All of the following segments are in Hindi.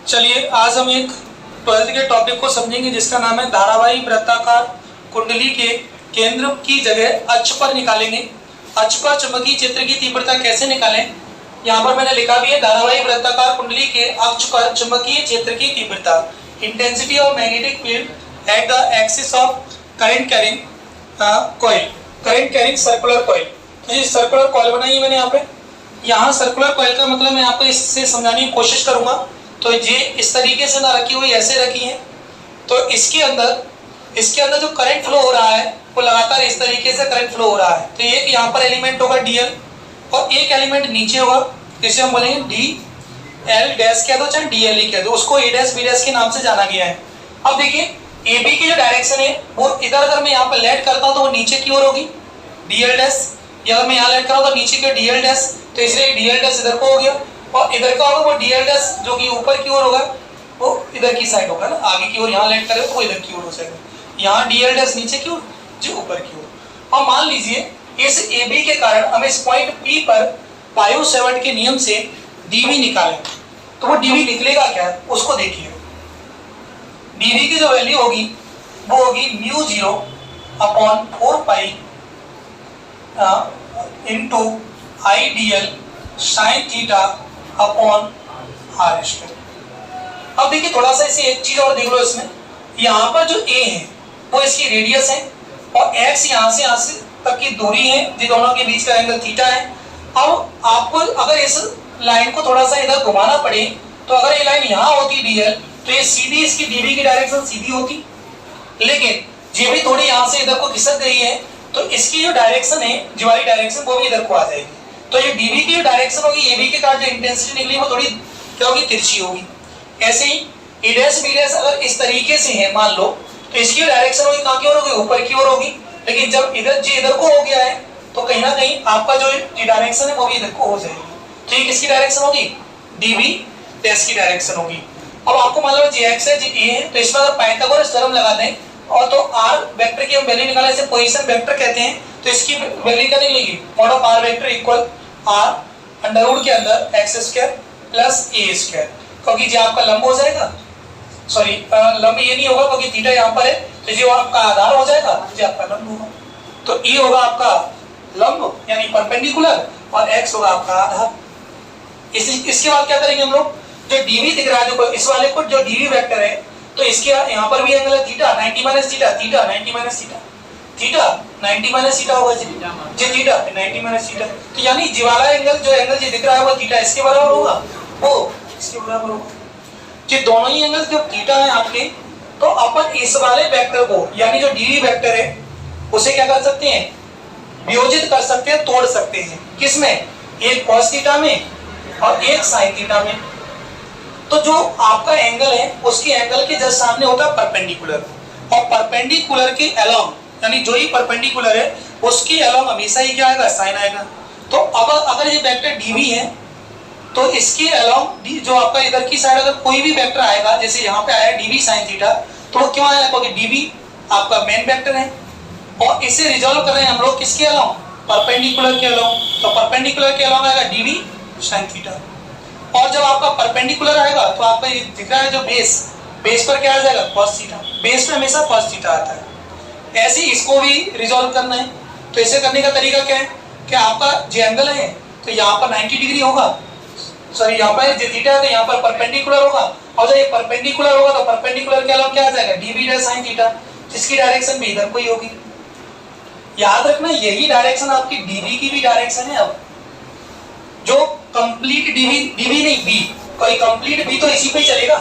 चलिए आज हम एक 12th के टॉपिक को समझेंगे जिसका नाम है धारावाही वृत्ताकार कुंडली के केंद्र की जगह अक्ष पर निकालेंगे। अक्ष पर चुंबकीय क्षेत्र की तीव्रता कैसे निकालें, यहाँ पर मैंने लिखा भी है धारावाही वृत्ताकार कुंडली के अक्ष पर चुंबकीय क्षेत्र की तीव्रता, intensity of magnetic field at the axis of current carrying coil, current carrying circular coil. तो ये सर्कुलर कॉइल बनाई है मैंने यहाँ पे। यहाँ सर्कुलर कॉइल का मतलब मैं आपको इससे समझाने की कोशिश करूंगा। तो ये इस तरीके से ना रखी हुई, ऐसे रखी है। तो इसके अंदर जो करंट फ्लो हो रहा है वो लगातार इस तरीके से करंट फ्लो हो रहा है। तो एक यहाँ पर एलिमेंट होगा डीएल और एक एलिमेंट नीचे होगा, जिसे हम बोलेंगे डी एल डैश कह दो चाहे डीएल ही कह दो, उसको ए डैश बी डैश के नाम से जाना गया है। अब देखिए ए बी की जो डायरेक्शन है वो इधर अगर मैं यहाँ पर लेट करता हूँ तो वो नीचे की ओर होगी डीएल डैश, या अगर मैं यहाँ लेट करा तो नीचे की ओर डीएल डैश, तो इसलिए डीएल डैश इधर को हो गया और इधर का होगा वो डीएल डैश जो कि ऊपर की ओर होगा वो इधर की साइड होगा ना, आगे की ओर यहाँ लेट करें तो वो इधर की ओर हो जाएगा, यहाँ डीएल डैश नीचे की ओर जो ऊपर की ओर। और मान लीजिए इस ए बी के कारण हम इस पॉइंट पी पर पायो सेवर्ट के नियम से डीवी निकालें, तो वो डीवी निकलेगा क्या उसको देखिए। डीवी की जो वैल्यू होगी वो होगी mu 0 upon 4 pi into I D L sine theta upon R square. अब देखिए थोड़ा सा इसे एक चीज और देख लो, इसमें यहाँ पर जो ए है वो इसकी रेडियस है और एक्स यहाँ से तक की दूरी है, जिन दोनों के बीच का एंगल थीटा है। अब आपको अगर इस लाइन को थोड़ा सा इधर घुमाना पड़े तो अगर ये लाइन यहाँ होती डीएल तो ये सीधी इसकी डीवी की डायरेक्शन सीधी होती, लेकिन ये भी थोड़ी यहाँ से इधर को खिसक गई है तो इसकी जो डायरेक्शन है जी वाली डायरेक्शन वो भी इधर को आ जाएगी। तो ये डीवी की जो डायरेक्शन होगी ए बी के कारण जो इंटेंसिटी निकली वो थोड़ी क्या होगी, तिरछी होगी। ऐसे ही ए डैश बी डैश अगर इस तरीके से है मान लो तो इसकी डायरेक्शन होगी कहाँ की ओर होगी, ऊपर की ओर होगी, लेकिन जब इधर को हो गया है तो कहीं ना कहीं आपका जो डायरेक्शन है वो भी इधर को हो जाएगी। तो ये किसकी डायरेक्शन होगी, डीवी डैश की डायरेक्शन होगी। अब आपको मान लो जी एक्स है जी ए है, तो इसमें अगर पाइथागोरस थ्योरम लगा दें और तो आर वेक्टर की हम वैल्यू निकाले, इसे पोजीशन वेक्टर कहते हैं, तो इसकी वैल्यू क्या निकलेगी, mod of R vector equal R under root के अंदर X square plus A square, क्योंकि जो आपका लंब हो जाएगा, सॉरी लंब ये नहीं होगा क्योंकि थीटा यहाँ पर है, तो जो आपका आधार हो जाएगा जो आपका लंब होगा, तो ई होगा आपका लंब यानी परपेंडिकुलर और एक्स होगा आपका आधार। इसके बाद क्या करेंगे हम लोग, जो डीवी दिख रहा है देखो इस वाले को जो डीवी वेक्टर है तो इसके यहाँ पर भी एंगल है theta 90 minus theta, theta 90 minus theta, theta 90 minus theta होगा जी थीटा 90 माइनस थीटा। तो यानी जी वाला एंगल जो एंगल जी दिख रहा है वो थीटा इसके बराबर होगा, वो इसके बराबर होगा। जो दोनों ही एंगल जब थीटा है आपके तो अपन इस वाले वेक्टर को यानी जो डीवी वेक्टर है उसे क्या कर सकते हैं, वियोजित कर सकते हैं, तोड़ सकते हैं। किसमें, एक cos थीटा में और एक sin थीटा में। तो जो आपका एंगल है उसके एंगल के जस्ट सामने होता है परपेंडिकुलर, और परपेंडिकुलर के अलोंग यानी जो ही परपेंडिकुलर है उसके अलोंग हमेशा ही क्या आएगा, साइन आएगा। तो अब अगर ये वेक्टर डीवी है तो इसके अलोंग जो आपका इधर की साइड अगर कोई भी वेक्टर आएगा, जैसे यहाँ पे आया डीवी साइन थीटा, तो वो क्यों आया, क्योंकि डीवी आपका मेन वेक्टर है और इसे रिजॉल्व कर रहे हैं हम लोग किसके अलोंग, परपेंडिकुलर के अलोंग। तो परपेंडिकुलर के अलोंग आएगा डीवी साइन थीटा, और जब आपका परपेंडिकुलर आएगा तो आपका ये दिख रहा है जो बेस पर क्या आ जाएगा, cos थीटा, बेस पे हमेशा cos थीटा आता है। ऐसे ही इसको भी रिजॉल्व करना है, तो इसे करने का तरीका क्या है कि आपका जो एंगल है तो यहाँ पर 90 डिग्री होगा, सॉरी यहाँ पर जो थीटा है तो यहाँ पर परपेंडिकुलर होगा, और जब ये परपेंडिकुलर होगा तो परपेंडिकुलर के अलावा क्या आ जाएगा, डीवी डैश साइन थीटा, जिसकी डायरेक्शन भी इधर को ही होगी। याद रखना यही डायरेक्शन आपकी डीवी की भी डायरेक्शन है। अब जो कंप्लीट डीवी नहीं बी, कोई कंप्लीट बी तो इसी पे चलेगा,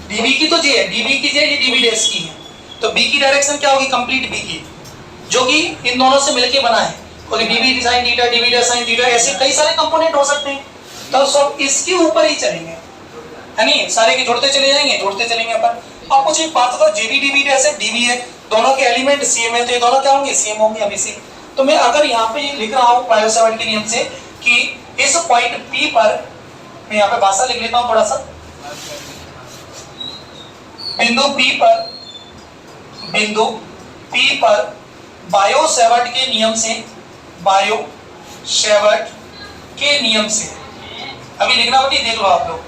डीवी की तो जे है, डीवी की जे ये डीवी डैश की है, तो बी की डायरेक्शन क्या होगी, कंप्लीट बी की, जो कि इन दोनों से मिलके बना है, क्योंकि D V sine theta D V dash sine theta ऐसे कई सारे कंपोनेंट हो सकते हैं, तो सब इसके ऊपर ही चलेंगे, है नहीं, सारे के जोड़ते चलेंगे अपन। अब कुछ एक बात बताओ, जेबी डीवी डैश है डीवी है, दोनों के एलिमेंट सेम है, तो ये दोनों क्या होंगे, सेम होंगे हमेशा। तो मैं अगर यहाँ पे लिख रहा हूँ पायो सेवर्ट के नियम से कि इस पॉइंट P पर, मैं यहाँ पे भाषा लिख लेता हूँ थोड़ा सा, बिंदु P पर बायो सेवर्ट के नियम से, अभी लिखना होती देख लो आप लोग,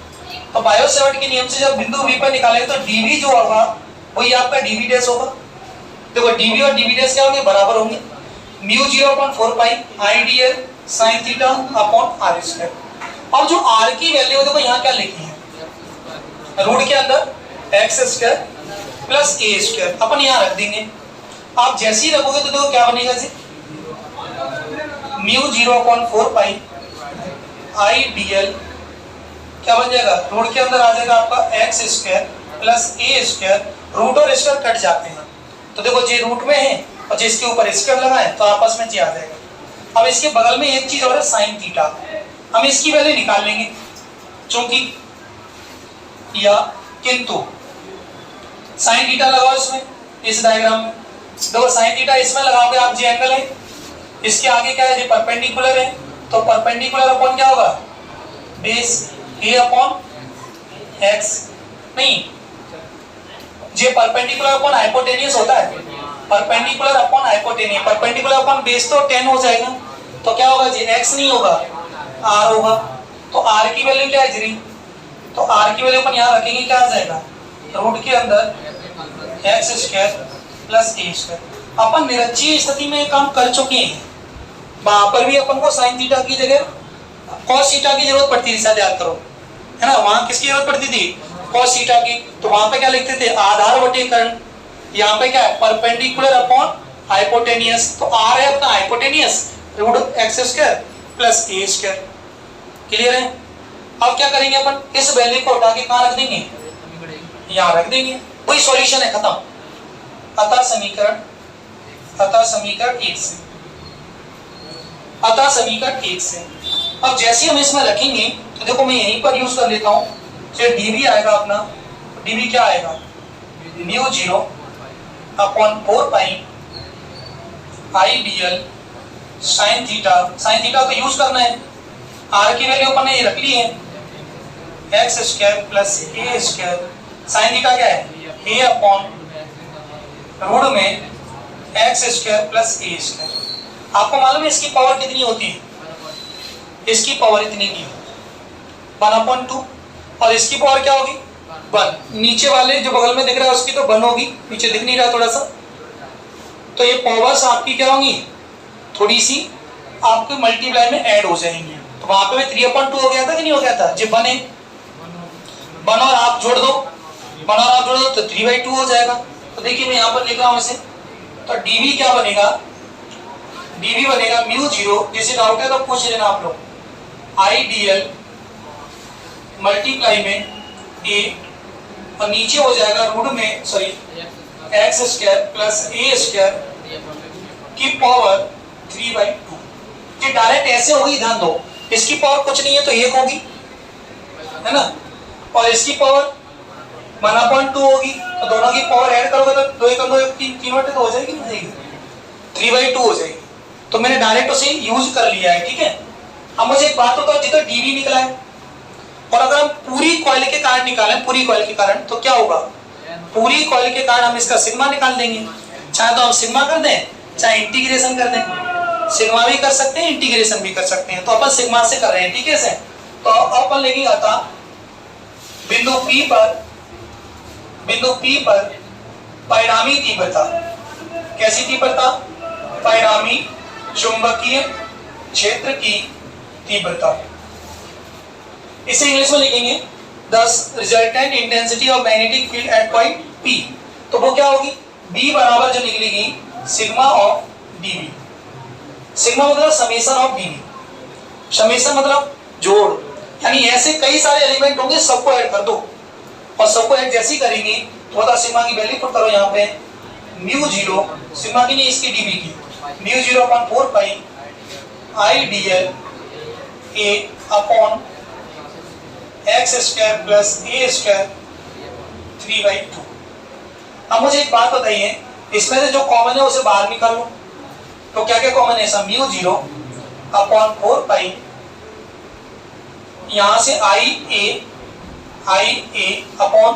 तो बायो सेवर्ट के नियम से जब बिंदु बी पर निकालेंगे तो डीबी जो होगा वही आपका डीबी डैश होगा। देखो डीबी और डीबी डैश क्या होंगे, बराबर होंगे, mu 0.4 pi I D L sine theta upon R square. और जो आर की वैल्यू देखो यहाँ क्या लिखी है, रूट के अंदर X square plus A square upon यहाँ रख देंगे। आप जैसे ही रखोगे तो देखो क्या बनेगा जी, mu 0.4 pi I D L क्या बन जाएगा, रूट के अंदर आ जाएगा आपका X square plus A square, root और स्क्वायर कट जाते हैं तो देखो जे रूट में है और जिसके ऊपर स्क्वायर लगा है तो आपस में जे आ जाएगा। अब इसके बगल में एक चीज और है साइन थीटा, हम इसकी वैल्यू निकाल लेंगे चूंकि या किंतु साइन थीटा लगाओ इसमें, इस डायग्राम में देखो साइन थीटा इसमें लगाओगे आप, जे एंगल है इसके आगे क्या है, जे परपेंडिकुलर है तो परपेंडिकुलर अपॉन क्या होगा, बेस ए अपॉन एक्स, नहीं जे परपेंडिकुलर अपॉन हाइपोटेनियस होता है, perpendicular upon hypotenuse, perpendicular upon base तो 10 हो जाएगा तो क्या होगा जी, एक्स नहीं होगा आर होगा। तो आर की वैल्यू क्या है जी, तो आर की वैल्यू अपन यहाँ रखेंगे क्या आ जाएगा, रूट के अंदर X square plus A square. अपन निरंची स्थिति में काम कर चुके हैं, वहां पर भी अपन को साइन थीटा की जगह कॉस थीटा की जरूरत पड़ती थी, शायद याद करो है ना, वहां किसकी जरूरत पड़ती थी, कॉस थीटा की। तो वहां पे क्या लिखते थे, आधार बटे कर्ण, यहाँ पे क्या है परपेंडिकुलर अपॉन हाइपोटेनियस, तो आर है अपना hypotenuse root X square plus A square. Clear है। अब क्या करेंगे अपन, इस वैल्यू को उठा के कहाँ रख देंगे, यहाँ रख देंगे, वही सॉल्यूशन है, खत्म। अतः समीकरण 1 से, अतः समीकरण 1 से अब जैसे हम इसमें रखेंगे तो देखो मैं यहीं पर यूज कर लेता हूँ, डीबी आएगा अपना, डीबी क्या आएगा, mu 0/4 pi I D L sine theta, sine theta तो यूज करना है, आर की वैल्यू अपन ने ये रख ली है x square plus A square, sine theta क्या है ए अपॉन रूट में x square plus A square. आपको मालूम है इसकी पावर कितनी होती है, इसकी पावर इतनी की 1/2 और इसकी पावर क्या होगी 1, नीचे वाले जो बगल में दिख रहा है उसकी तो 1 होगी, नीचे दिख नहीं रहा थोड़ा सा, तो ये पावर्स आपकी क्या होंगी, थोड़ी सी आपके मल्टीप्लाई में ऐड हो जाएंगी। तो वहां पे 3/2 हो गया था कि नहीं हो गया था, जब 1 और आप जोड़ दो, 1 और आप जोड़ दो तो 3/2 हो जाएगा। तो देखिए मैं यहाँ पर लिख रहा हूँ इसे, तो डीवी क्या बनेगा, डीवी बनेगा म्यू 0, जिसे डाउट है तो पूछ लेना आप लोग, आई डी एल मल्टीप्लाई में ए और नीचे हो जाएगा रूट में sorry x square plus A square की पावर 3/2। ये डायरेक्ट ऐसे होगी, ध्यान दो, इसकी पावर कुछ नहीं है तो 1 होगी है ना, और इसकी पावर 1/2 होगी, तो दोनों की पावर ऐड करोगे तो 2 1 2 3 तो हो जाएगी, नहीं जाएगी 3/2 हो जाएगी। तो मैंने डायरेक्ट उसे यूज कर लिया है, ठीक है। अब मुझे एक बात बताओ, जितना डीवी निकला है और अगर हम पूरी कॉइल के कारण निकालें, पूरी कॉइल के कारण तो क्या होगा, पूरी कॉइल के कारण हम इसका सिग्मा निकाल देंगे, चाहे तो हम सिग्मा कर दें चाहे इंटीग्रेशन कर दें, सिग्मा भी कर सकते हैं इंटीग्रेशन भी कर सकते हैं, तो अपन सिग्मा से कर रहे हैं, ठीक है से। तो अपन लेंगे अतः बिंदु P पर परिणामी तीव्रता, कैसी तीव्रता, परिणामी चुंबकीय क्षेत्र की तीव्रता, इसे इंग्लिश में लिखेंगे thus resultant intensity of magnetic field at point P। तो वो क्या होगी, B बराबर जो निकलेगी सिग्मा ऑफ dV, सिग्मा मतलब समेशन ऑफ dV, समेशन मतलब जोड़, यानी ऐसे कई सारे एलिमेंट होंगे सबको ऐड कर दो और सबको ऐड जैसे ही करेंगे तो बता सिग्मा की वैल्यू पुट करो यहाँ पे, म्यू 0 सिग्मा की नहीं इसकी dV की, mu 0/4 pi I D L A upon X square plus A square 3/2। अब मुझे एक बात बताइए, इसमें से जो कॉमन है उसे बाहर निकाल लो, तो क्या क्या कॉमन है, सब म्यू 0/4 पाई, यहां से आई ए upon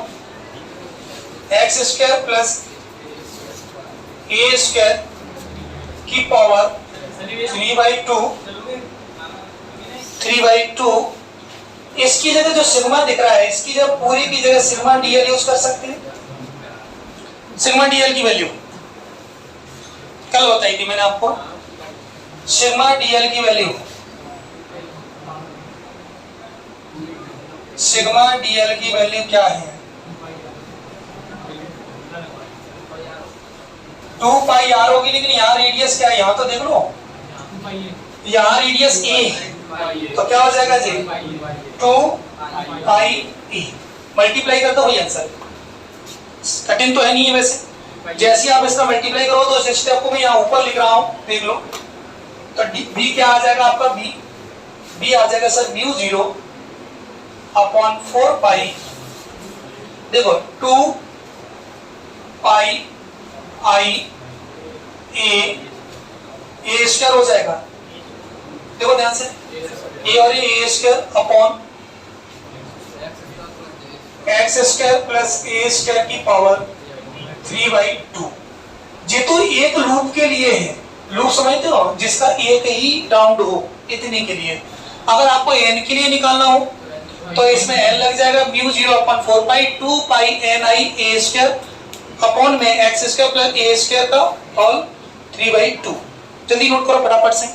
X square plus A square की पावर 3/2 इसकी जगह जो सिग्मा दिख रहा है, इसकी जगह पूरी की जगह सिग्मा डीएल यूज कर सकते हैं। सिग्मा डीएल की वैल्यू कल बताई थी मैंने आपको। सिग्मा डीएल की वैल्यू, सिग्मा डीएल की वैल्यू क्या है? 2 पाई आर होगी, लेकिन यहाँ रेडियस क्या है? यहाँ तो देख लो, यहाँ रेडियस ए है, तो क्या हो जाएगा जी? 2 पाई ए। मल्टीप्लाई कर दो वही आंसर, कठिन तो है नहीं है वैसे। जैसे आप इसका मल्टीप्लाई करो तो इस स्टेप को मैं यहाँ ऊपर लिख रहा हूँ, देख लो। तो बी क्या आ जाएगा आपका? बी आ जाएगा सर म्यू 0 अपॉन 4 पाई, देखो 2 पाई आई ए स्क्वायर हो जाएगा, देखो ध्यान से, ए और A square upon X square plus A square की पावर 3/2। ये तो एक लूप के लिए है, लूप समझते हो, जिसका एक ही राउंड हो, इतने के लिए। अगर आपको एन के लिए निकालना हो तो इसमें एन लग जाएगा म्यू 0 अपॉन 4 पाई 2 पाई एन आई ए स्क्वायर अपॉन में x square plus A square का होल 3/2। जल्दी नोट करो फटाफट से।